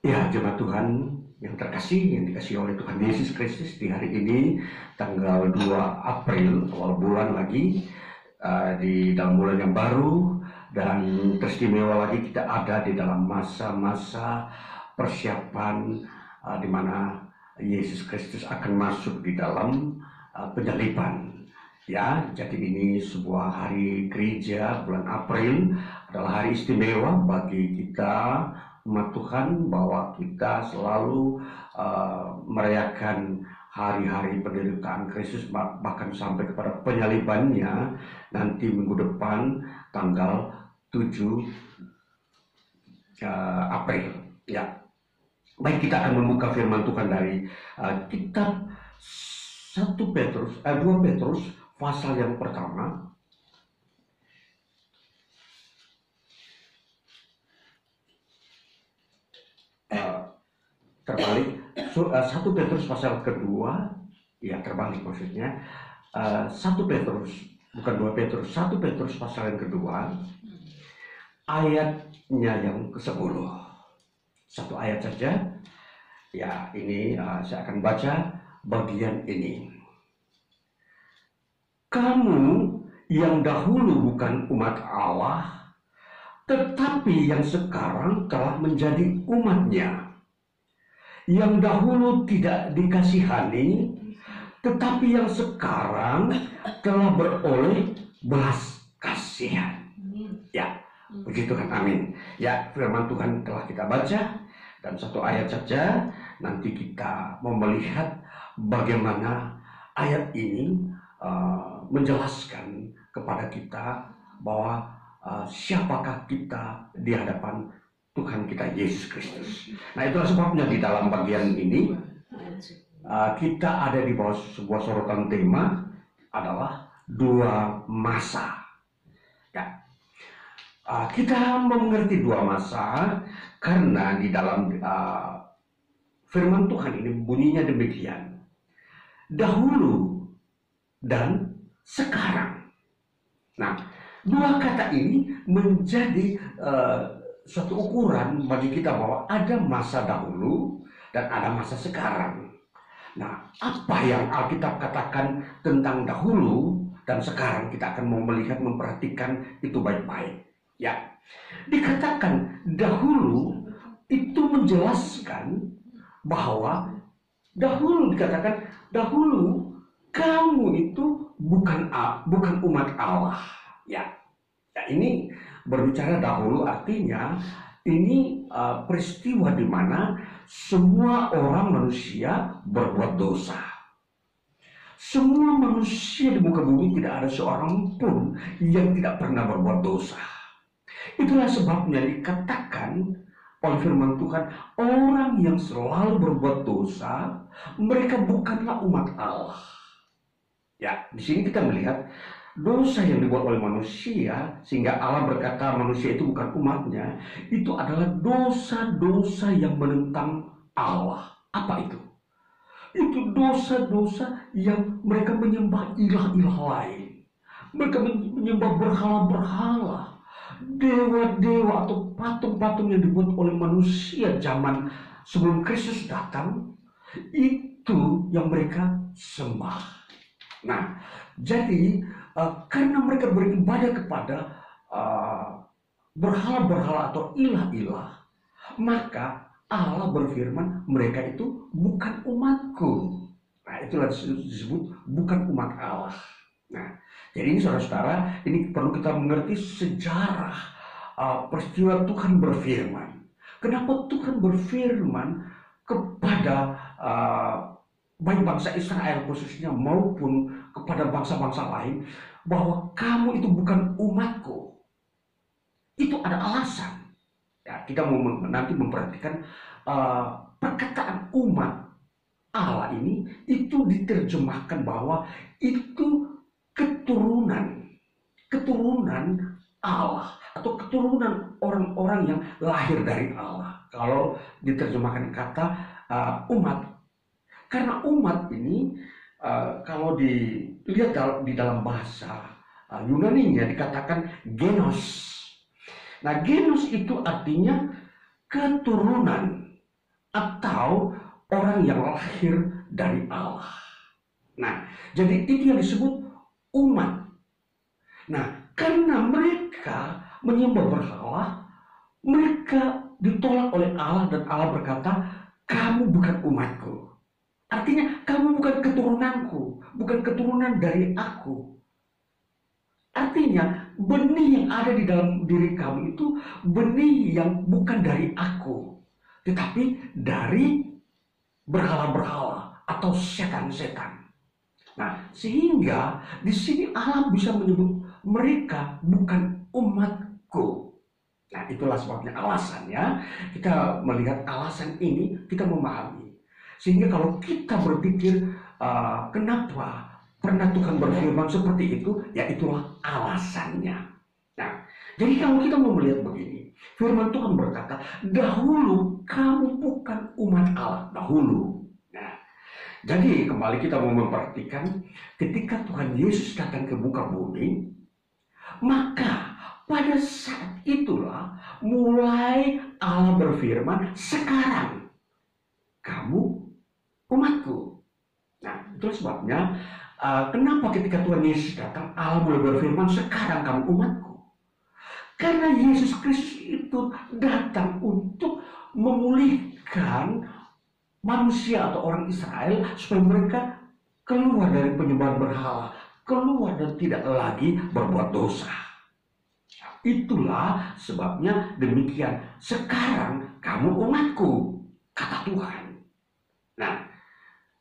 Ya, jemaat Tuhan yang terkasih, yang dikasihi oleh Tuhan Yesus Kristus, di hari ini tanggal 2 April, awal bulan lagi, di dalam bulan yang baru, dan teristimewa lagi kita ada di dalam masa-masa persiapan di mana Yesus Kristus akan masuk di dalam penyaliban. Ya, jadi ini sebuah hari gereja bulan April adalah hari istimewa bagi kita umat Tuhan, bahwa kita selalu merayakan hari-hari penderitaan Kristus, bahkan sampai kepada penyalibannya nanti minggu depan tanggal 7 April. Ya, baik, kita akan membuka firman Tuhan dari kitab 2 Petrus pasal yang pertama. Terbalik, 1 Petrus pasal kedua, ya terbalik maksudnya. 1 Petrus, bukan 2 Petrus, 1 Petrus pasal yang kedua, ayatnya yang ke-10. Satu ayat saja. Ya, ini saya akan baca bagian ini. Kamu yang dahulu bukan umat Allah, tetapi yang sekarang telah menjadi umatnya. Yang dahulu tidak dikasihani, tetapi yang sekarang telah beroleh belas kasihan. Ya, puji Tuhan, amin. Ya, firman Tuhan telah kita baca, dan satu ayat saja. Nanti kita mau melihat bagaimana ayat ini menjelaskan kepada kita bahwa siapakah kita di hadapan Tuhan kita Yesus Kristus. Nah, itulah sebabnya di dalam bagian ini kita ada di bawah sebuah sorotan tema adalah dua masa. Ya. Kita mengerti dua masa karena di dalam firman Tuhan ini bunyinya demikian: dahulu dan sekarang. Nah, dua kata ini menjadi suatu ukuran bagi kita bahwa ada masa dahulu dan ada masa sekarang. Nah, apa yang Alkitab katakan tentang dahulu dan sekarang, kita akan mau melihat, memperhatikan itu baik-baik. Ya, dikatakan dahulu itu menjelaskan bahwa dahulu, dikatakan dahulu kamu itu bukan umat Allah. Ya, ini berbicara dahulu artinya ini peristiwa di mana semua orang manusia berbuat dosa. Semua manusia di muka bumi, tidak ada seorang pun yang tidak pernah berbuat dosa. Itulah sebabnya dikatakan oleh firman Tuhan, orang yang selalu berbuat dosa, mereka bukanlah umat Allah. Ya, di sini kita melihat dosa yang dibuat oleh manusia, sehingga Allah berkata manusia itu bukan umatnya, itu adalah dosa-dosa yang menentang Allah. Apa itu? Itu dosa-dosa yang mereka menyembah ilah-ilah lain. Mereka menyembah berhala-berhala, dewa-dewa atau patung-patung yang dibuat oleh manusia zaman sebelum Kristus datang. Itu yang mereka sembah. Nah, jadi karena mereka beribadah kepada berhala-berhala atau ilah-ilah, maka Allah berfirman, mereka itu bukan umatku. Nah, itulah disebut bukan umat Allah. Nah, jadi ini saudara-saudara, ini perlu kita mengerti sejarah peristiwa Tuhan berfirman. Kenapa Tuhan berfirman kepada baik bangsa Israel khususnya maupun kepada bangsa-bangsa lain bahwa kamu itu bukan umatku? Itu ada alasan. Ya, kita mau nanti memperhatikan perkataan umat Allah ini itu diterjemahkan bahwa itu keturunan Allah atau keturunan orang-orang yang lahir dari Allah. Kalau diterjemahkan kata umat, karena umat ini kalau dilihat di dalam bahasa Yunani-nya dikatakan genos. Nah, genos itu artinya keturunan. atau orang yang lahir dari Allah. Nah, jadi itu yang disebut umat. Nah, karena mereka menyembah berhala, mereka ditolak oleh Allah dan Allah berkata, kamu bukan umatku. Artinya, kamu bukan keturunanku, bukan keturunan dari aku. Artinya, benih yang ada di dalam diri kamu itu benih yang bukan dari aku, tetapi dari berhala-berhala atau setan-setan. Nah, sehingga di sini Allah bisa menyebut mereka bukan umatku. Nah, itulah sebabnya alasannya kita melihat alasan ini, kita memahami. Sehingga kalau kita berpikir kenapa pernah Tuhan berfirman seperti itu, ya itulah alasannya. Nah, jadi kalau kita mau melihat begini, firman Tuhan berkata, dahulu kamu bukan umat Allah, dahulu. Nah, jadi kembali kita mau memperhatikan ketika Tuhan Yesus datang ke muka bumi, maka pada saat itulah mulai Allah berfirman, sekarang kamu umatku. Nah, itu sebabnya kenapa ketika Tuhan Yesus datang, Allah mulai berfirman, sekarang kamu umatku. Karena Yesus Kristus itu datang untuk memulihkan manusia atau orang Israel supaya mereka keluar dari penyembahan berhala, keluar dan tidak lagi berbuat dosa. Itulah sebabnya demikian, sekarang kamu umatku, kata Tuhan. Nah,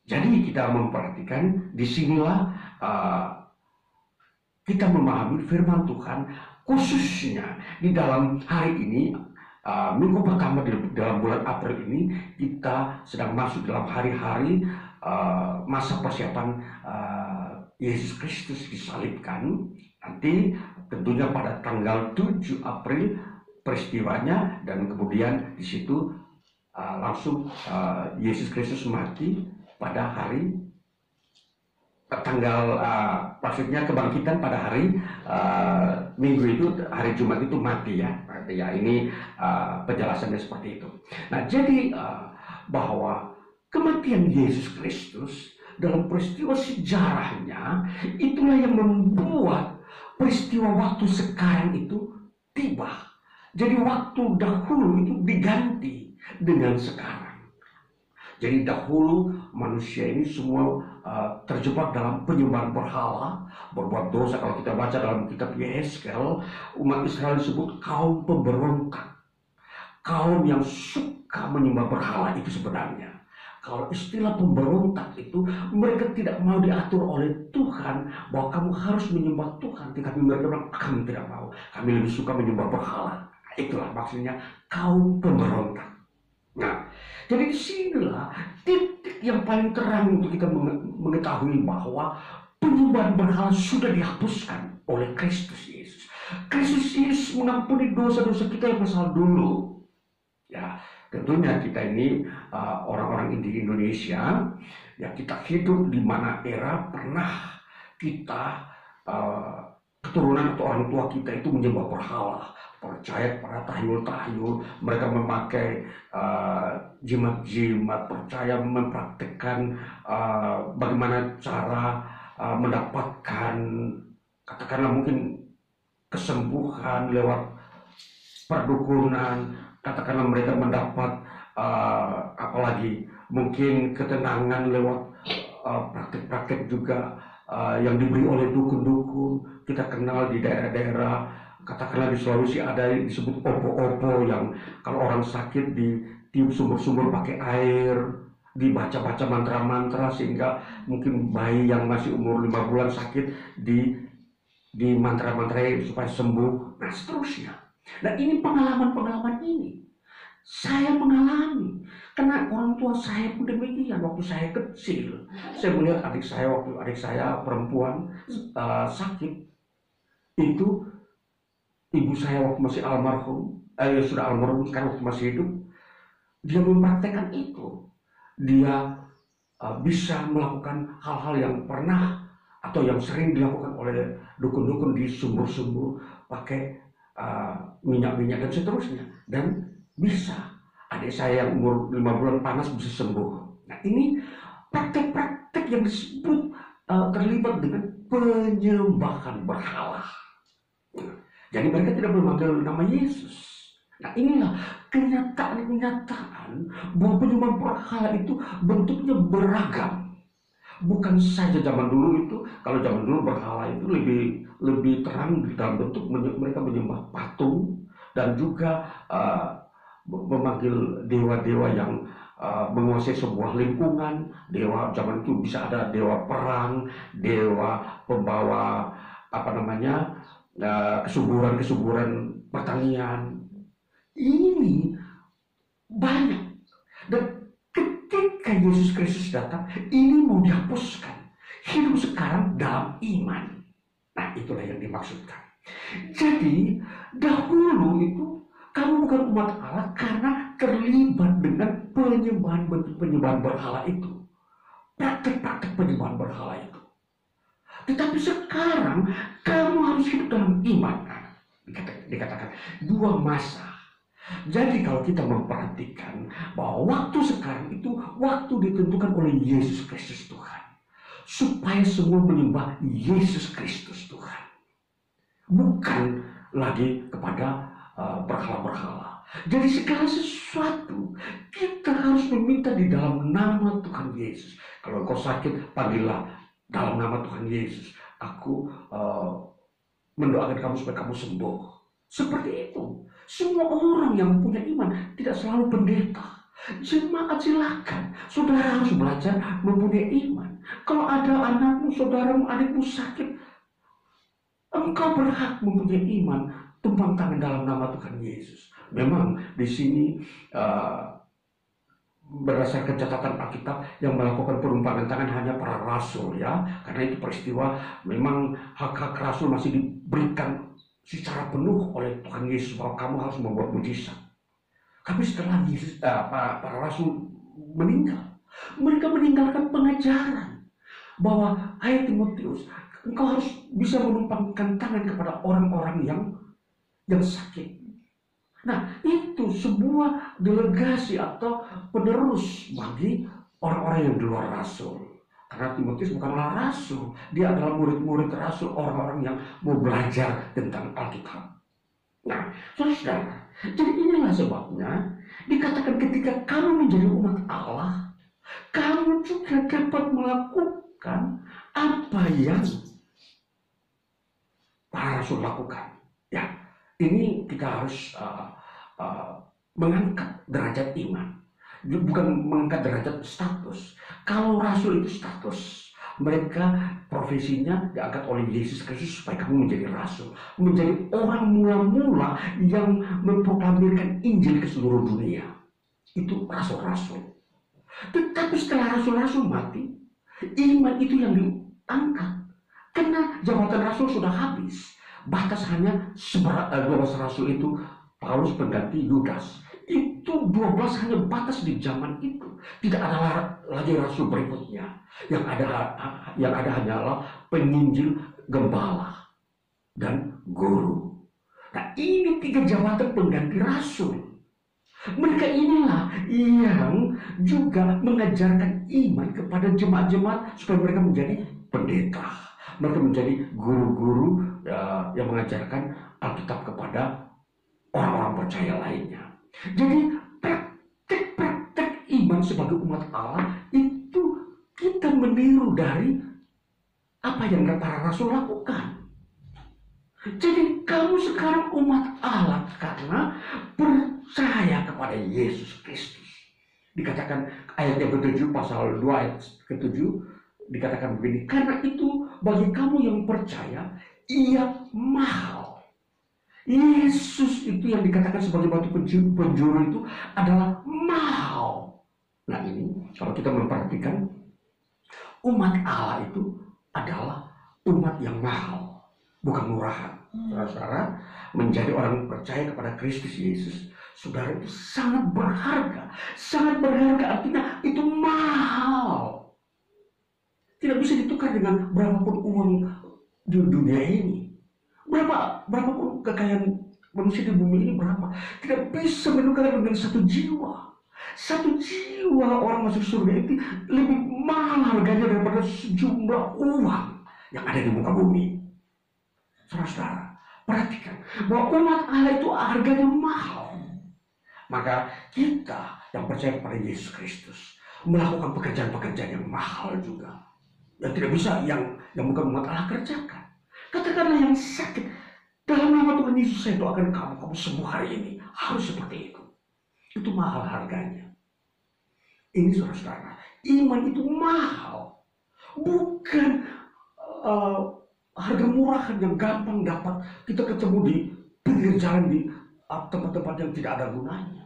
jadi kita memperhatikan disinilah kita memahami firman Tuhan, khususnya di dalam hari ini, minggu pertama di dalam bulan April ini, kita sedang masuk dalam hari-hari masa persiapan Yesus Kristus disalibkan. Nanti tentunya pada tanggal 7 April peristiwanya, dan kemudian di situ langsung Yesus Kristus mati pada hari tanggal maksudnya kebangkitan pada hari Minggu itu, hari Jumat itu mati ya. Ya ini penjelasannya seperti itu. Nah, jadi bahwa kematian Yesus Kristus dalam peristiwa sejarahnya itulah yang membuat peristiwa waktu sekarang itu tiba. Jadi waktu dahulu itu diganti dengan sekarang. Jadi dahulu manusia ini semua terjebak dalam penyembahan berhala, berbuat dosa. Kalau kita baca dalam kitab Yehezkel, umat Israel disebut kaum pemberontak, kaum yang suka menyembah berhala. Itu sebenarnya, kalau istilah pemberontak itu, mereka tidak mau diatur oleh Tuhan bahwa kamu harus menyembah Tuhan, tetapi mereka bilang kami tidak mau, kami lebih suka menyembah berhala. Itulah maksudnya kaum pemberontak. Nah, jadi disinilah titik yang paling terang untuk kita mengetahui bahwa penyembahan berhala sudah dihapuskan oleh Kristus Yesus. Kristus Yesus mengampuni dosa-dosa kita yang masa dulu. Ya, tentunya kita ini orang-orang di Indonesia, ya kita hidup di mana era pernah kita keturunan atau orang tua kita itu menyembah berhala, percaya pada tahyul-tahyul, mereka memakai jimat-jimat, percaya mempraktikkan bagaimana cara mendapatkan katakanlah mungkin kesembuhan lewat perdukunan, katakanlah mereka mendapat apalagi mungkin ketenangan lewat praktik-praktik juga yang diberi oleh dukun-dukun. Kita kenal di daerah-daerah, katakanlah di Sulawesi ada yang disebut opo-opo, yang kalau orang sakit ditiup sumur-sumur pakai air, dibaca-baca mantra-mantra sehingga mungkin bayi yang masih umur 5 bulan sakit di mantra-mantra supaya sembuh. Nah, seterusnya. Nah, ini pengalaman-pengalaman ini saya mengalami, karena orang tua saya pun demikian. Waktu saya kecil, saya melihat adik saya perempuan sakit. Itu ibu saya waktu masih almarhum, sudah almarhum sekarang, waktu masih hidup, dia mempraktekkan itu. Dia bisa melakukan hal-hal yang pernah atau yang sering dilakukan oleh dukun-dukun di sumur-sumur, pakai minyak-minyak dan seterusnya, dan bisa. Adik saya yang umur 5 bulan panas bisa sembuh. Nah ini praktek-praktek yang disebut terlibat dengan penyembahan berhala. Jadi mereka tidak memanggil nama Yesus. Nah inilah kenyataan-kenyataan bahwa penyembahan berhala itu bentuknya beragam. Bukan saja zaman dulu itu, kalau zaman dulu berhala itu lebih terang dalam bentuk mereka menyembah patung dan juga memanggil dewa-dewa yang menguasai sebuah lingkungan. Dewa zaman itu bisa ada dewa perang, dewa pembawa kesuburan pertanian. Ini banyak. Dan ketika Yesus Kristus datang, ini mau dihapuskan. Hidup sekarang dalam iman. Nah, itulah yang dimaksudkan. Jadi, dahulu itu kamu bukan umat Allah karena terlibat dengan penyembahan berhala itu. Praktek-praktek penyembahan berhala itu. Tetapi sekarang kamu harus hidup dalam iman. Nah, dikatakan dua masa. Jadi kalau kita memperhatikan bahwa waktu sekarang itu waktu ditentukan oleh Yesus Kristus Tuhan. Supaya semua menyembah Yesus Kristus Tuhan. Bukan lagi kepada berhala-berhala. Jadi segala sesuatu kita harus meminta di dalam nama Tuhan Yesus. Kalau kau sakit, panggillah dalam nama Tuhan Yesus. Aku mendoakan kamu supaya kamu sembuh. Seperti itu. Semua orang yang punya iman tidak selalu pendeta. Jemaat silakan. Saudara harus belajar mempunyai iman. Kalau ada anakmu, saudaramu, adikmu sakit, engkau berhak mempunyai iman. Tumpang tangan dalam nama Tuhan Yesus. Memang di sini berdasarkan catatan Alkitab yang melakukan perumpangan tangan hanya para rasul ya. Karena itu peristiwa memang hak-hak rasul masih diberikan secara penuh oleh Tuhan Yesus bahwa kamu harus membuat mujizat. Tapi setelah Yesus, para rasul meninggal, mereka meninggalkan pengajaran bahwa hai Timotius, engkau harus bisa menumpangkan tangan kepada orang-orang yang sakit. Nah, itu sebuah delegasi atau penerus bagi orang-orang yang di luar rasul. Karena Timotius bukanlah rasul, dia adalah murid-murid rasul, orang-orang yang mau belajar tentang Alkitab. Nah, saudara, jadi inilah sebabnya dikatakan ketika kamu menjadi umat Allah, kamu juga dapat melakukan apa yang para rasul lakukan. Ya, ini kita harus mengangkat derajat iman. Bukan mengangkat derajat status. Kalau rasul itu status, mereka profesinya diangkat oleh Yesus Kristus supaya kamu menjadi rasul, menjadi orang mula-mula yang memproklamirkan Injil ke seluruh dunia. Itu rasul-rasul. Tetapi setelah rasul-rasul mati, iman itu yang diangkat. Karena jabatan rasul sudah habis. Batas hanya 12 rasul itu, Paulus pengganti Yudas. Itu 12 hanya batas di zaman itu. Tidak ada lagi rasul berikutnya. Yang ada hanyalah penginjil, gembala, dan guru. Nah, ini 3 jabatan pengganti rasul. Mereka inilah yang juga mengajarkan iman kepada jemaat-jemaat supaya mereka menjadi pendeta. Mereka menjadi guru-guru yang mengajarkan Alkitab kepada orang-orang percaya lainnya. Jadi praktek-praktek iman sebagai umat Allah itu kita meniru dari apa yang para rasul lakukan. Jadi kamu sekarang umat Allah karena percaya kepada Yesus Kristus. Dikatakan ayat yang ke-7 pasal 2 ayat ke-7 dikatakan begini, karena itu bagi kamu yang percaya ia mahal. Yesus itu yang dikatakan sebagai batu penjuru itu adalah mahal. Nah ini kalau kita memperhatikan umat Allah itu adalah umat yang mahal, bukan murahan. Saudara, menjadi orang percaya kepada Kristus Yesus, saudara itu sangat berharga. Sangat berharga artinya itu mahal. Tidak bisa ditukar dengan berapapun uang di dunia ini. Berapapun kekayaan manusia di bumi ini berapa? Tidak bisa menukarkan dengan satu jiwa. Satu jiwa orang masuk surga itu lebih mahal harganya daripada sejumlah uang yang ada di muka bumi. Saudara, perhatikan bahwa umat Allah itu harganya mahal. Maka kita yang percaya kepada Yesus Kristus melakukan pekerjaan-pekerjaan yang mahal juga, yang tidak bisa yang bukan umat Allah kerjakan. Katakanlah yang sakit, dalam nama Tuhan Yesus saya doakan kamu sembuh hari ini. Harus seperti itu. Itu mahal harganya. Ini saudara-saudara, iman itu mahal. Bukan harga murahan yang gampang dapat kita ketemu di pinggir jalan di tempat-tempat yang tidak ada gunanya.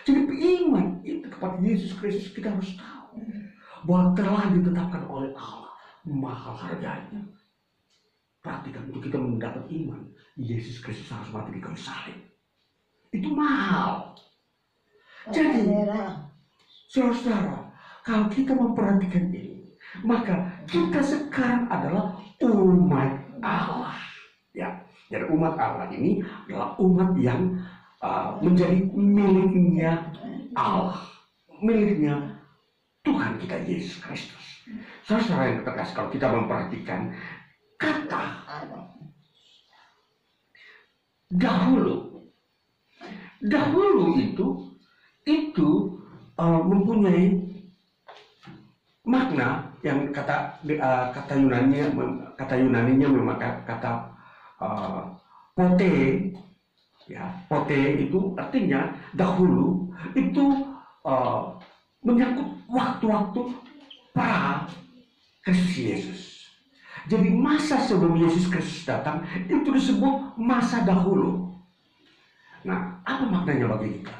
Jadi iman itu kepada Yesus Kristus kita harus tahu bahwa telah ditetapkan oleh Allah, mahal harganya. Perhatikan, untuk kita mendapat iman, Yesus Kristus harus mati di kayu salib. Itu mahal. Jadi, saudara-saudara, kalau kita memperhatikan ini, maka kita sekarang adalah umat Allah. Ya, jadi umat Allah ini adalah umat yang menjadi miliknya Allah, miliknya Tuhan kita Yesus Kristus. Saudara yang terkasih, kalau kita memperhatikan kata dahulu itu mempunyai makna yang kata Yunaninya memang kata pote. Ya, pote itu artinya dahulu itu menyangkut waktu-waktu pra Kristus Yesus. Jadi masa sebelum Yesus Kristus datang itu disebut masa dahulu. Nah, apa maknanya bagi kita?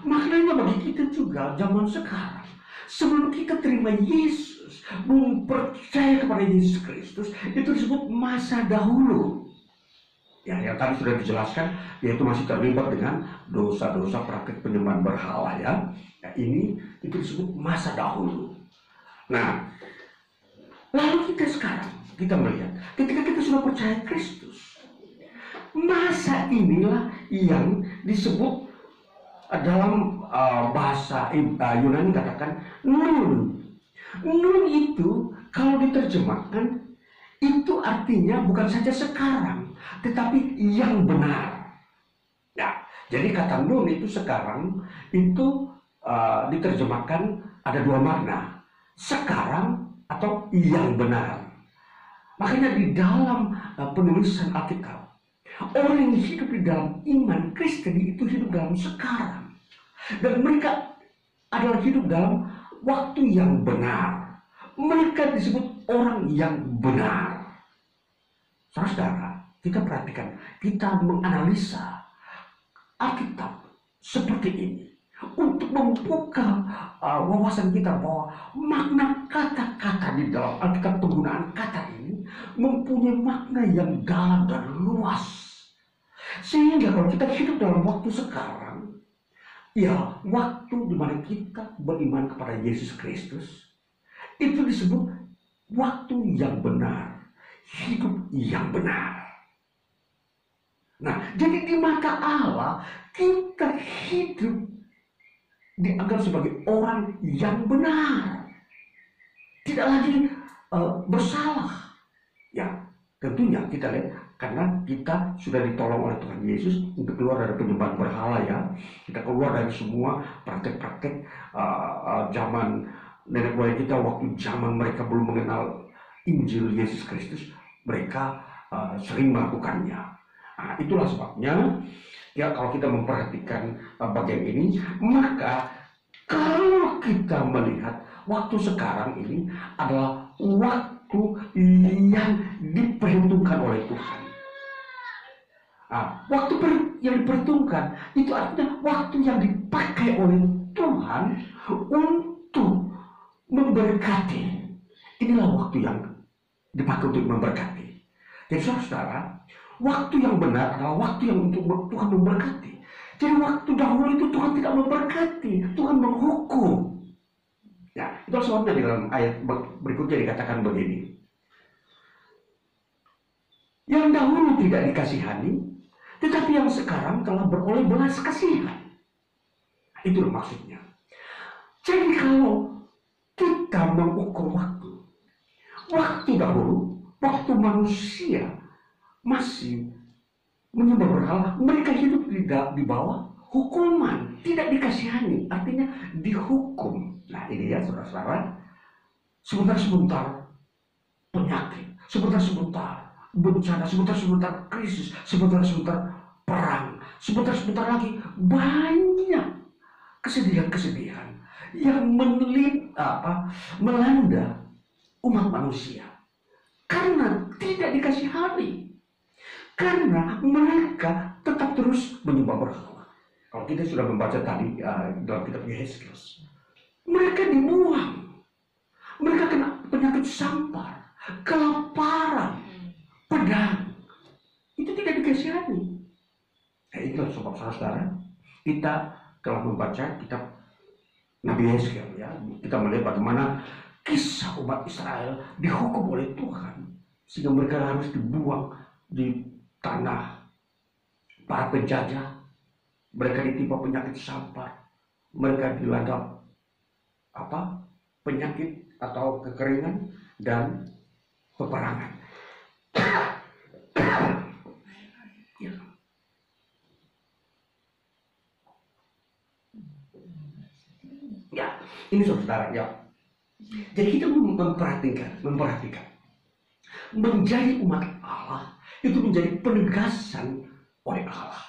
Maknanya bagi kita juga zaman sekarang. Sebelum kita terima Yesus, percaya kepada Yesus Kristus, itu disebut masa dahulu. Ya, yang tadi sudah dijelaskan, yaitu masih terlibat dengan dosa-dosa praktik penyembahan berhala ya. Ini itu disebut masa dahulu. Nah, lalu kita sekarang, kita melihat, ketika kita sudah percaya Kristus, masa inilah yang disebut dalam bahasa Yunani katakan nun. Nun itu kalau diterjemahkan, itu artinya bukan saja sekarang, tetapi yang benar. Ya, jadi kata nun itu sekarang itu diterjemahkan ada dua makna, sekarang atau yang benar. Makanya di dalam penulisan Alkitab, orang yang hidup di dalam iman Kristen itu hidup dalam sekarang, dan mereka adalah hidup dalam waktu yang benar. Mereka disebut orang yang benar. Saudara, kita perhatikan, kita menganalisa Alkitab seperti ini untuk membuka wawasan kita bahwa makna kata-kata di dalam Alkitab, penggunaan kata ini mempunyai makna yang dalam dan luas. Sehingga kalau kita hidup dalam waktu sekarang, ya waktu di mana kita beriman kepada Yesus Kristus, itu disebut waktu yang benar, hidup yang benar. Nah, jadi di mata Allah kita hidup dianggap sebagai orang yang benar, tidak lagi bersalah. Ya, tentunya kita lihat karena kita sudah ditolong oleh Tuhan Yesus untuk keluar dari penyembahan berhala ya. Kita keluar dari semua praktek-praktek zaman nenek moyang kita, waktu zaman mereka belum mengenal Injil Yesus Kristus, mereka sering melakukannya. Nah, itulah sebabnya ya kalau kita memperhatikan bagian ini, maka kalau kita melihat waktu sekarang ini adalah waktu yang diperhitungkan oleh Tuhan. Nah, waktu yang diperhitungkan itu artinya waktu yang dipakai oleh Tuhan untuk memberkati. Inilah waktu yang dipakai untuk memberkati. Jadi saudara, waktu yang benar adalah waktu yang untuk Tuhan memberkati. Jadi waktu dahulu itu Tuhan tidak memberkati, Tuhan menghukum. Ya, itu sebabnya di dalam ayat berikutnya dikatakan begini. Yang dahulu tidak dikasihani, tetapi yang sekarang telah beroleh belas kasihan. Itu maksudnya. Jadi kalau kita mengukur waktu dahulu, waktu manusia masih menyembah berhala, mereka hidup tidak di bawah hukuman, tidak dikasihani, artinya dihukum. Nah ini ya saudara-saudara, sebentar-sebentar penyakit, sebentar-sebentar bencana, sebentar-sebentar krisis, sebentar-sebentar perang, sebentar-sebentar lagi banyak kesedihan-kesedihan yang melanda umat manusia karena tidak dikasihani, karena mereka tetap terus menyembah berhala. Kalau kita sudah membaca tadi dalam kitab Yehezkiel, mereka dibuang, mereka kena penyakit sampar, kelaparan, pedang, itu tidak dikasihani. Itulah sebab saudara, kita telah membaca kitab Nabi Yehezkiel, ya, kita melihat bagaimana kisah umat Israel dihukum oleh Tuhan sehingga mereka harus dibuang di tanah para penjajah. Mereka ditimpa penyakit sampar, mereka dilanda penyakit atau kekeringan dan peperangan. Ya. Ya, ini saudara, ya. Jadi kita memperhatikan. Menjadi umat Allah itu menjadi penegasan oleh Allah.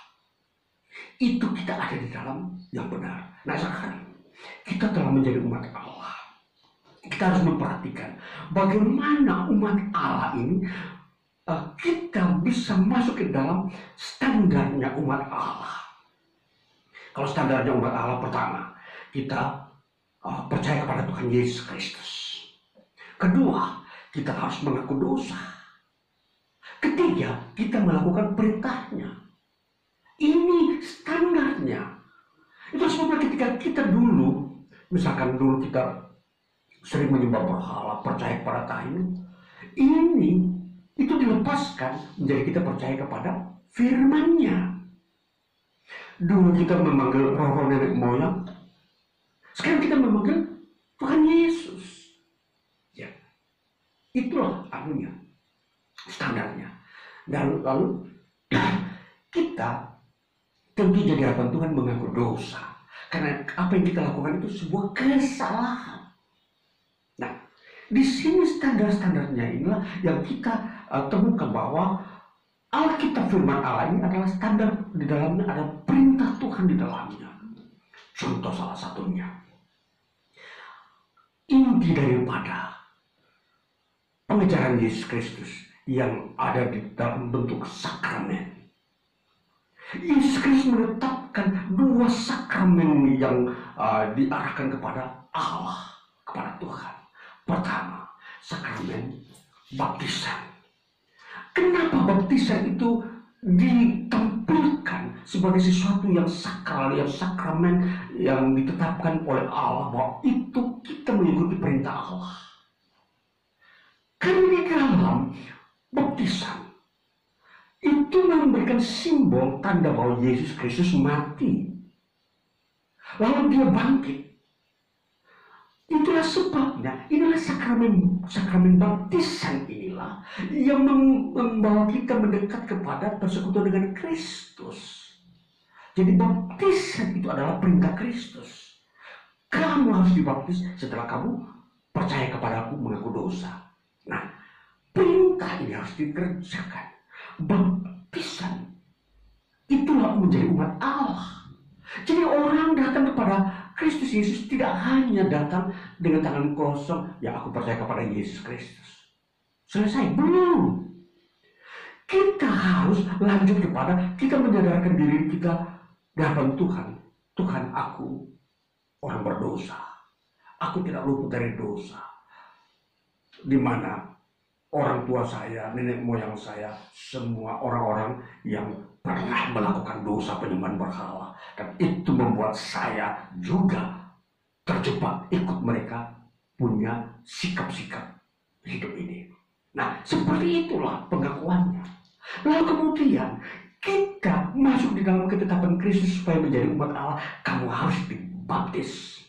Itu kita ada di dalam yang benar. Nah sekarang kita telah menjadi umat Allah. Kita harus memperhatikan bagaimana umat Allah ini kita bisa masuk ke dalam standarnya umat Allah. Kalau standarnya umat Allah, pertama, kita percaya kepada Tuhan Yesus Kristus. Kedua, kita harus mengaku dosa. Ketiga, kita melakukan perintahnya. Ini standarnya. Itu sebabnya ketika kita dulu, misalkan dulu kita sering menyembah berhala, percaya kepada kayu, itu dilepaskan menjadi kita percaya kepada firman-Nya. Dulu kita memanggil roh-roh nenek moyang, sekarang kita memanggil Tuhan Yesus. Ya, itulah anunya, standarnya. Dan lalu kita tentu jadi harapan Tuhan mengaku dosa, karena apa yang kita lakukan itu sebuah kesalahan. Nah, di sini standar-standarnya inilah yang kita temukan bahwa Alkitab firman Allah ini adalah standar, di dalamnya ada perintah Tuhan di dalamnya. Contoh salah satunya, inti daripada pengejaran Yesus Kristus yang ada di dalam bentuk sakramen. Yesus Kristus menetapkan dua sakramen yang diarahkan kepada Allah, kepada Tuhan. Pertama, sakramen baptisan. Kenapa baptisan itu ditampilkan sebagai sesuatu yang sakral, yang sakramen, yang ditetapkan oleh Allah, bahwa itu kita mengikuti perintah Allah. Karena di dalam baptisan itu memberikan simbol tanda bahwa Yesus Kristus mati, lalu dia bangkit. Itulah sebabnya, inilah sakramen baptisan inilah yang membawa kita mendekat kepada persekutuan dengan Kristus. Jadi baptisan itu adalah perintah Kristus. Kamu harus dibaptis setelah kamu percaya kepadaku, mengaku dosa. Nah, perintah ini harus dikerjakan. Baptisan itulah menjadi umat Allah. Jadi orang datang kepada Kristus Yesus tidak hanya datang dengan tangan kosong, ya aku percaya kepada Yesus Kristus, selesai. Belum. Kita harus lanjut kepada kita menyadarkan diri kita di hadapan Tuhan. Tuhan, aku orang berdosa. Aku tidak luput dari dosa. Di mana orang tua saya, nenek moyang saya, semua orang-orang yang pernah melakukan dosa penyembahan berhala. Dan itu membuat saya juga terjebak ikut mereka punya sikap-sikap hidup ini. Nah, seperti itulah pengakuannya. Lalu kemudian kita masuk di dalam ketetapan Kristus supaya menjadi umat Allah, kamu harus dibaptis.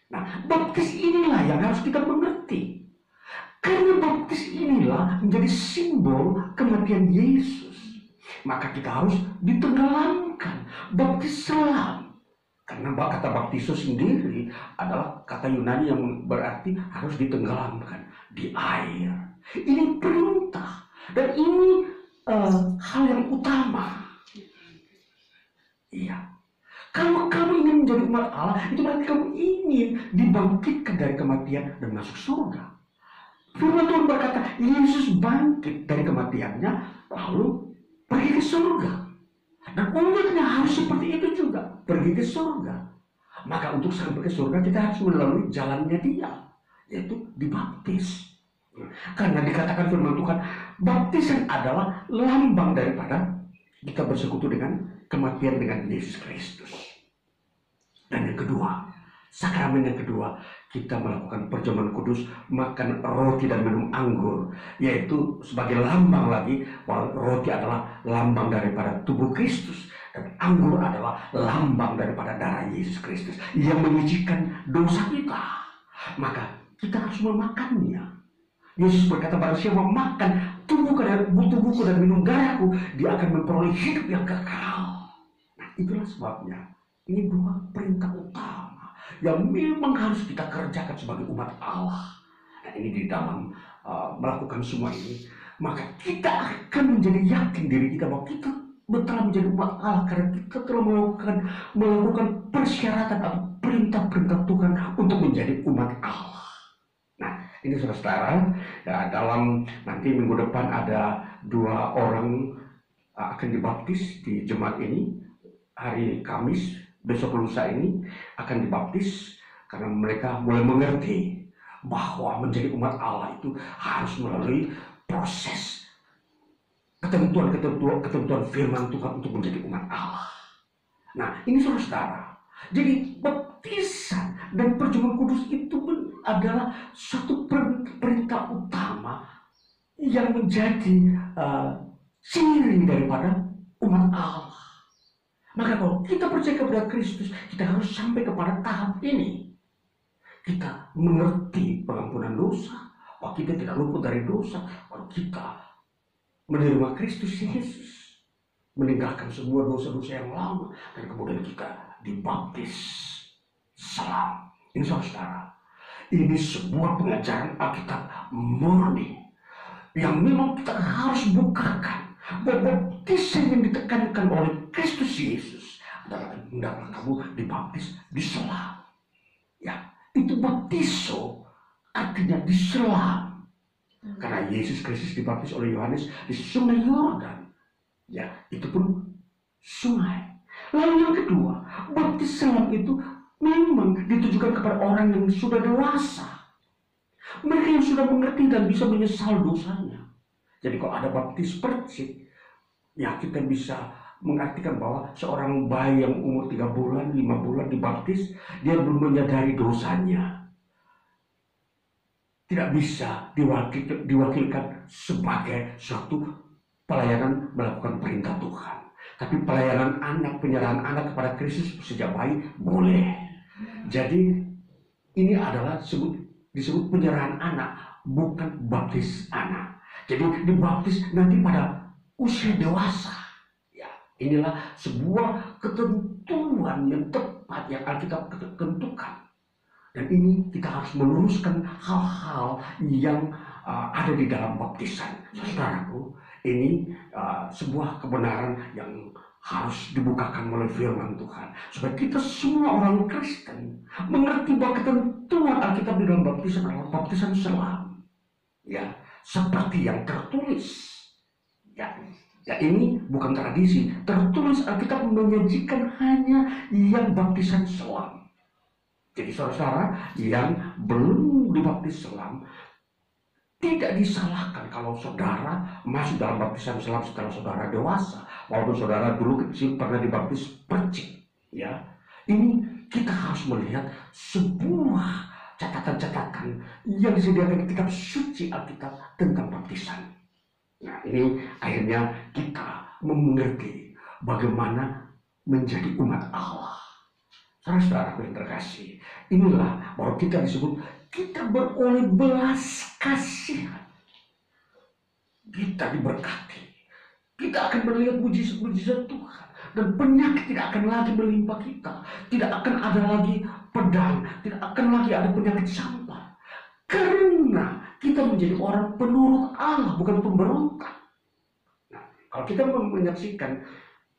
Nah, baptis inilah yang harus kita mengerti. Karena baptis inilah menjadi simbol kematian Yesus. Maka kita harus ditenggelamkan, baptis selam. Karena kata baptiso sendiri adalah kata Yunani yang berarti harus ditenggelamkan di air. Ini perintah dan ini hal yang utama. Iya. Kalau kamu ingin menjadi umat Allah, itu berarti kamu ingin dibangkitkan dari kematian dan masuk surga. Firman Tuhan berkata, Yesus bangkit dari kematiannya, lalu pergi ke surga. Dan umatnya harus seperti itu juga, pergi ke surga. Maka untuk sampai ke surga kita harus melalui jalannya Dia, yaitu dibaptis. Karena dikatakan firman Tuhan, baptisan adalah lambang daripada kita bersekutu dengan kematian dengan Yesus Kristus. Dan yang kedua, sakramen yang kedua, kita melakukan perjamuan kudus, makan roti dan minum anggur, yaitu sebagai lambang lagi bahwa roti adalah lambang daripada tubuh Kristus dan anggur adalah lambang daripada darah Yesus Kristus yang menyucikan dosa kita. Maka kita harus memakannya. Yesus berkata, barang siapa makan tubuhku dan minum darahku, dia akan memperoleh hidup yang kekal. Nah, itulah sebabnya ini dua perintah utama yang memang harus kita kerjakan sebagai umat Allah. Nah, ini di dalam melakukan semua ini, maka kita akan menjadi yakin diri kita bahwa kita telah menjadi umat Allah karena kita telah melakukan persyaratan atau perintah-perintah Tuhan untuk menjadi umat Allah. Nah, ini saudara-saudara, ya, dalam nanti minggu depan ada 2 orang akan dibaptis di jemaat ini. Hari Kamis, besok lusa ini akan dibaptis karena mereka mulai mengerti bahwa menjadi umat Allah itu harus melalui proses ketentuan firman Tuhan untuk menjadi umat Allah. Nah, ini saudara-saudara, jadi baptisan dan perjamuan kudus itu adalah suatu perintah utama yang menjadi ciri daripada umat Allah. Maka kalau kita percaya kepada Kristus, kita harus sampai kepada tahap ini. Kita mengerti pengampunan dosa, bahwa kita tidak luput dari dosa, bahwa kita menerima Kristus Yesus, meninggalkan semua dosa-dosa yang lama, dan kemudian kita dibaptis selam. Ini saudara, ini sebuah pengajaran Alkitab murni yang memang kita harus bukakan. Baptisan yang ditekankan oleh Kristus Yesus adalah hendaklah kamu dibaptis diselam. Ya, itu baptiso artinya diselam. Karena Yesus Kristus dibaptis oleh Yohanes di Sungai Yordan. Ya, itu pun sungai. Lalu yang kedua, baptis selam itu memang ditujukan kepada orang yang sudah dewasa. Mereka yang sudah mengerti dan bisa menyesal dosanya. Jadi kalau ada baptis percik, ya kita bisa mengartikan bahwa seorang bayi yang umur 3 bulan, 5 bulan dibaptis, dia belum menyadari dosanya. Tidak bisa diwakilkan sebagai suatu pelayanan melakukan perintah Tuhan. Tapi pelayanan anak, penyerahan anak kepada Kristus sejak bayi boleh. Jadi ini adalah disebut penyerahan anak, bukan baptis anak. Jadi dibaptis nanti pada usia dewasa. Ya, inilah sebuah ketentuan yang tepat yang Alkitab tentukan. Dan ini kita harus meluruskan hal-hal yang ada di dalam baptisan. Saudaraku, ini sebuah kebenaran yang harus dibukakan oleh firman Tuhan. Supaya kita semua orang Kristen mengerti bahwa ketentuan Alkitab di dalam baptisan adalah baptisan selam. Ya, seperti yang tertulis. Ya, ini bukan tradisi. Tertulis Alkitab menyajikan hanya yang baptisan selam. Jadi saudara-saudara yang belum dibaptis selam, tidak disalahkan kalau saudara masuk dalam baptisan selam setelah saudara dewasa. Walaupun saudara dulu kecil pernah dibaptis percik. Ya, ini kita harus melihat sebuah catatan-catatan yang disediakan di kitab suci Alkitab tentang baptisan. Nah, ini akhirnya kita mengerti bagaimana menjadi umat Allah. Saudara-saudara yang terkasih, inilah baru kita disebut kita beroleh belas kasihan. Kita diberkati. Kita akan melihat mujizat Tuhan. Dan penyakit tidak akan lagi menimpa kita. Tidak akan ada lagi pedang. Tidak akan lagi ada penyakit sampar. Karena kita menjadi orang penurut Allah, bukan pemberontak. Nah, kalau kita menyaksikan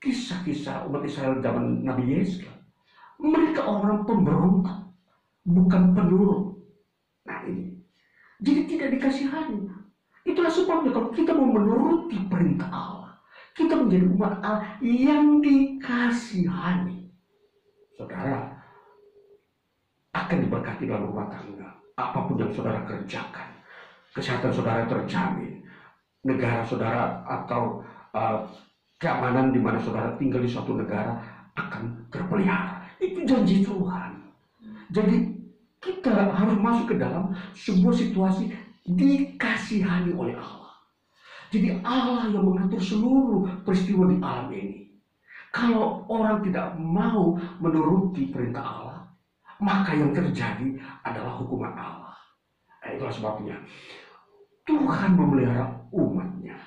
kisah-kisah umat Israel zaman Nabi Yesus, mereka orang pemberontak, bukan penurut. Nah ini. Jadi tidak dikasihani. Itulah sebabnya kalau kita mau menuruti perintah Allah, kita menjadi umat Allah yang dikasihani. Saudara akan diberkati dalam rumah tangga. Apapun yang saudara kerjakan, kesehatan saudara terjamin, negara saudara atau keamanan di mana saudara tinggal di suatu negara akan terpelihara. Itu janji Tuhan. Jadi kita harus masuk ke dalam sebuah situasi dikasihani oleh Allah. Jadi Allah yang mengatur seluruh peristiwa di alam ini. Kalau orang tidak mau menuruti perintah Allah, maka yang terjadi adalah hukuman Allah. Itulah sebabnya Tuhan memelihara umatnya.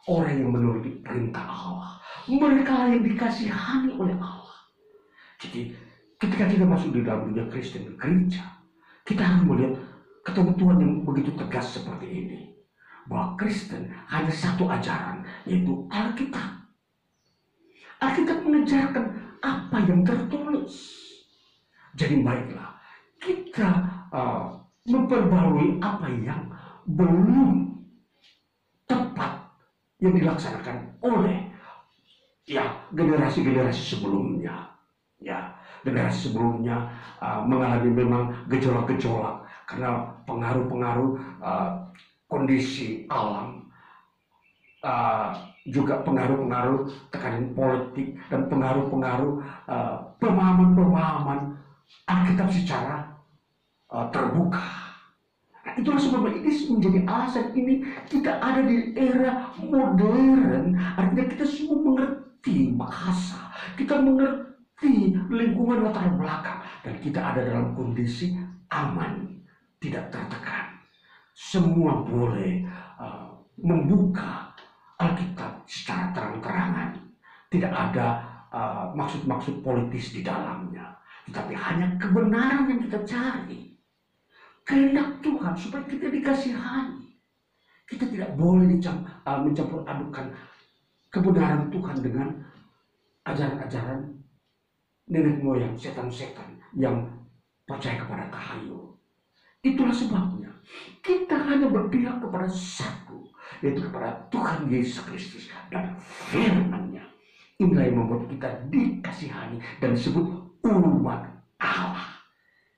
Orang yang menuruti perintah Allah, mereka yang dikasihani oleh Allah. Jadi ketika kita masuk di dalam dunia Kristen, gereja, kita harus melihat ketentuan yang begitu tegas seperti ini. Bahwa Kristen hanya satu ajaran, yaitu Alkitab. Alkitab mengajarkan apa yang tertulis. Jadi baiklah, kita memperbarui apa yang belum tepat yang dilaksanakan oleh generasi-generasi sebelumnya. Generasi sebelumnya mengalami memang gejolak-gejolak karena pengaruh-pengaruh kondisi alam, juga pengaruh-pengaruh tekanan politik dan pengaruh-pengaruh pemahaman-pemahaman Alkitab secara terbuka. Nah, itulah sebabnya ini menjadi alasan ini kita ada di era modern. Artinya kita semua mengerti bahasa, kita mengerti lingkungan latar belakang, dan kita ada dalam kondisi aman, tidak tertekan. Semua boleh membuka Alkitab secara terang-terangan. Tidak ada maksud-maksud politis di dalamnya, tetapi hanya kebenaran yang kita cari. Kehendak Tuhan supaya kita dikasihani. Kita tidak boleh mencampur adukan kebenaran Tuhan dengan ajaran-ajaran nenek moyang setan-setan yang percaya kepada tahayul. Itulah sebabnya kita hanya berpihak kepada satu, yaitu kepada Tuhan Yesus Kristus dan firman-Nya. Inilah yang membuat kita dikasihani dan disebut umat Allah.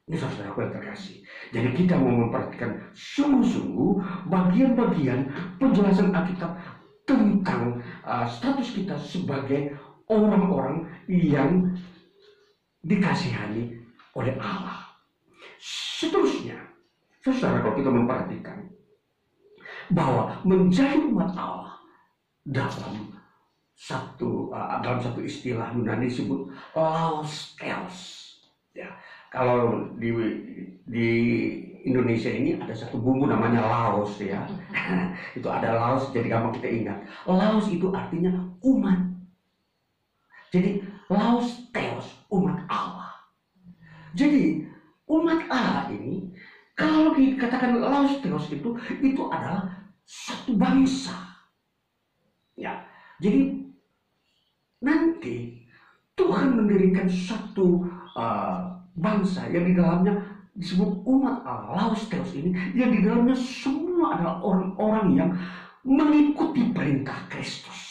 Ini saudara yang terkasih. Jadi kita mau memperhatikan sungguh-sungguh bagian-bagian penjelasan Alkitab tentang status kita sebagai orang-orang yang dikasihani oleh Allah. Seterusnya, saudara, kalau kita memperhatikan bahwa menjadi umat Allah dalam satu istilah Yunani disebut laos theos. Ya, kalau di Indonesia ini ada satu bumbu namanya laos, ya. Itu ada laos, jadi gampang kita ingat. Laos itu artinya umat. Jadi laos theos, umat Allah. Jadi umat Allah ini, kalau dikatakan laos theos itu adalah satu bangsa. Ya, jadi nanti Tuhan mendirikan satu bangsa yang di dalamnya disebut umat Allah, laos theos ini, yang di dalamnya semua adalah orang-orang yang mengikuti perintah Kristus.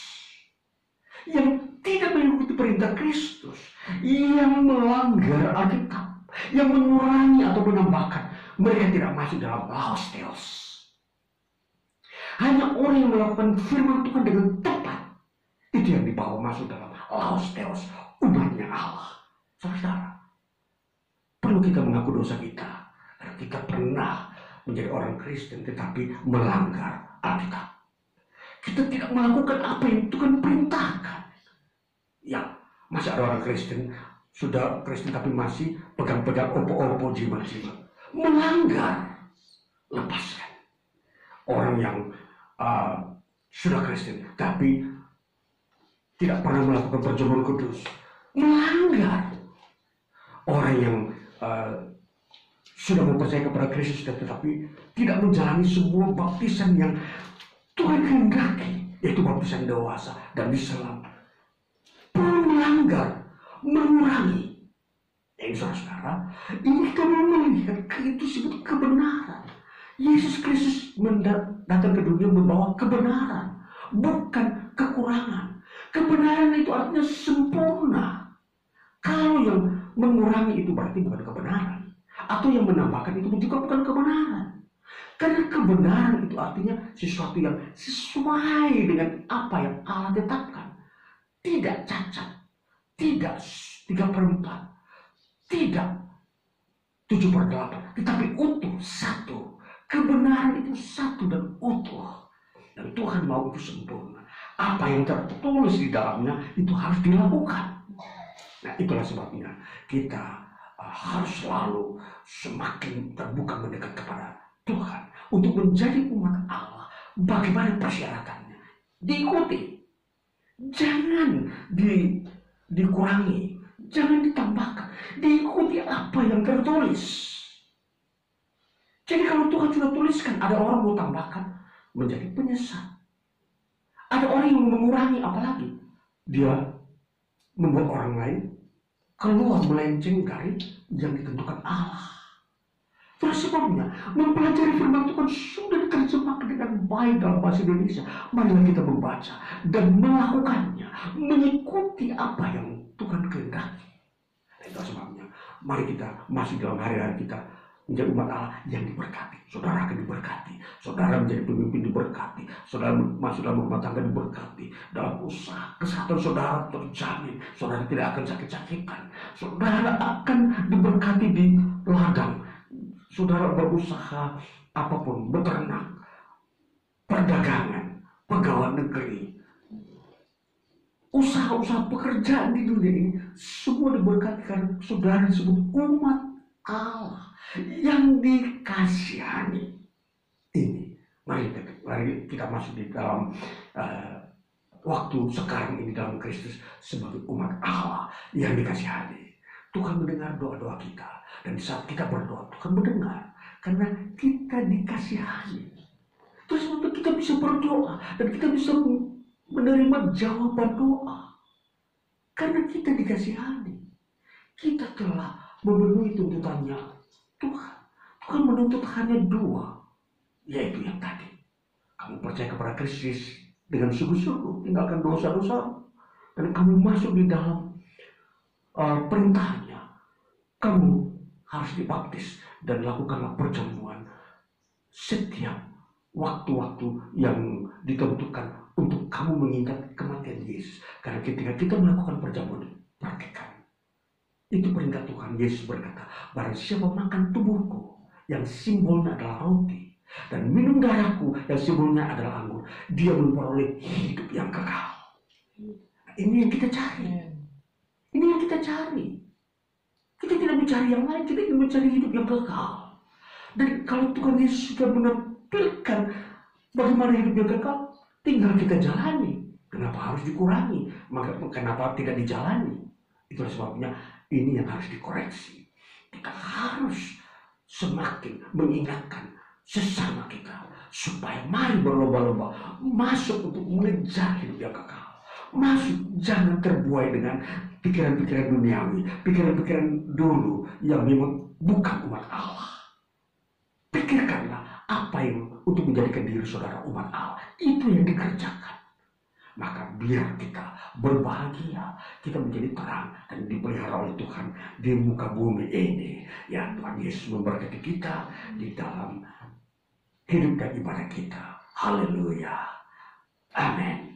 Yang tidak mengikuti perintah Kristus, yang melanggar Alkitab, yang mengurangi atau menambahkan, mereka tidak masuk dalam laos theos. Hanya orang yang melakukan firman Tuhan dengan tepat, itu yang dibawa masuk dalam laos theos, umatnya Allah. Saudara, perlu kita mengaku dosa kita, karena kita pernah menjadi orang Kristen tetapi melanggar Alkitab. Kita tidak melakukan apa yang Tuhan perintahkan. Ya, masih ada orang Kristen, sudah Kristen tapi masih pegang-pegang opo-opo jimat-jimat. Melanggar, lepaskan. Orang yang sudah Kristen tapi tidak pernah melakukan perjamuan kudus, melanggar. Orang yang sudah mempercayai kepada Kristus tetapi tidak menjalani sebuah baptisan yang Tuhan kehendaki, yaitu baptisan dewasa dan diselam, melanggar, mengurangi. Ini saudara, ini kita melihat itu disebut kebenaran. Yesus Kristus datang ke dunia membawa kebenaran, bukan kekurangan. Kebenaran itu artinya sempurna. Kalau yang mengurangi itu berarti bukan kebenaran, atau yang menambahkan itu juga bukan kebenaran. Karena kebenaran itu artinya sesuatu yang sesuai dengan apa yang Allah tetapkan. Tidak cacat, tidak 3/4, tidak 7/8, tetapi utuh, satu. Kebenaran itu satu dan utuh. Dan Tuhan mau itu sempurna. Apa yang tertulis di dalamnya itu harus dilakukan. Nah, itulah sebabnya kita harus selalu semakin terbuka mendekat kepada Tuhan untuk menjadi umat Allah. Bagaimana persyaratannya? Diikuti. Jangan dikurangi, jangan ditambahkan. Diikuti apa yang tertulis. Jadi kalau Tuhan sudah tuliskan, ada orang mau tambahkan, menjadi penyesat. Ada orang yang mengurangi, apalagi dia membuat orang lain keluar melenceng dari yang ditentukan Allah. Terus sebabnya mempelajari firman Tuhan sudah diterjemahkan dengan baik dalam bahasa Indonesia. Marilah kita membaca dan melakukannya, mengikuti apa yang Tuhan kehendaki. Itu sebabnya mari kita masuk dalam hari-hari kita menjadi umat Allah yang diberkati. Saudara akan diberkati, saudara menjadi pemimpin diberkati, saudara masuk dalam rumah tangga diberkati, dalam usaha kesehatan saudara terjamin, saudara tidak akan sakit-sakitan, saudara akan diberkati di ladang, saudara berusaha apapun, beternak, perdagangan, pegawai negeri, usaha-usaha pekerjaan di dunia ini semua diberkati karena saudara disebut umat Allah yang dikasihani. Ini mari kita masuk di dalam waktu sekarang ini dalam Kristus sebagai umat Allah yang dikasihani. Tuhan mendengar doa-doa kita, dan di saat kita berdoa Tuhan mendengar karena kita dikasihani. Terus untuk kita bisa berdoa dan kita bisa menerima jawaban doa karena kita dikasihani. Kita telah memenuhi tuntutannya Tuhan. Tuhan menuntut hanya 2, yaitu yang tadi. Kamu percaya kepada Kristus dengan sungguh-sungguh, tinggalkan dosa-dosa, dan kamu masuk di dalam perintahnya. Kamu harus dibaptis dan lakukanlah perjamuan setiap waktu-waktu yang ditentukan untuk kamu mengingat kematian Yesus. Karena ketika kita melakukan perjamuan, praktekkan. Itu perintah Tuhan. Yesus berkata, barang siapa makan tubuhku yang simbolnya adalah roti dan minum darahku yang simbolnya adalah anggur, dia memperoleh hidup yang kekal. Ini yang kita cari. Ini yang kita cari. Kita tidak mencari yang lain, kita ingin mencari hidup yang kekal. Dan kalau Tuhan Yesus sudah menampilkan bagaimana hidup yang kekal, tinggal kita jalani. Kenapa harus dikurangi? Kenapa tidak dijalani? Itulah sebabnya ini yang harus dikoreksi. Kita harus semakin mengingatkan sesama kita supaya mari berlomba-lomba masuk untuk mengejar hidup yang kekal. Masuk, jangan terbuai dengan pikiran-pikiran duniawi, pikiran-pikiran dulu yang memang bukan umat Allah. Pikirkanlah apa yang untuk menjadikan diri saudara umat Allah. Itu yang dikerjakan. Maka biar kita berbahagia, kita menjadi terang dan dipelihara oleh Tuhan di muka bumi ini. Ya, Tuhan Yesus memberkati kita di dalam hidup dan ibadah kita. Haleluya. Amin.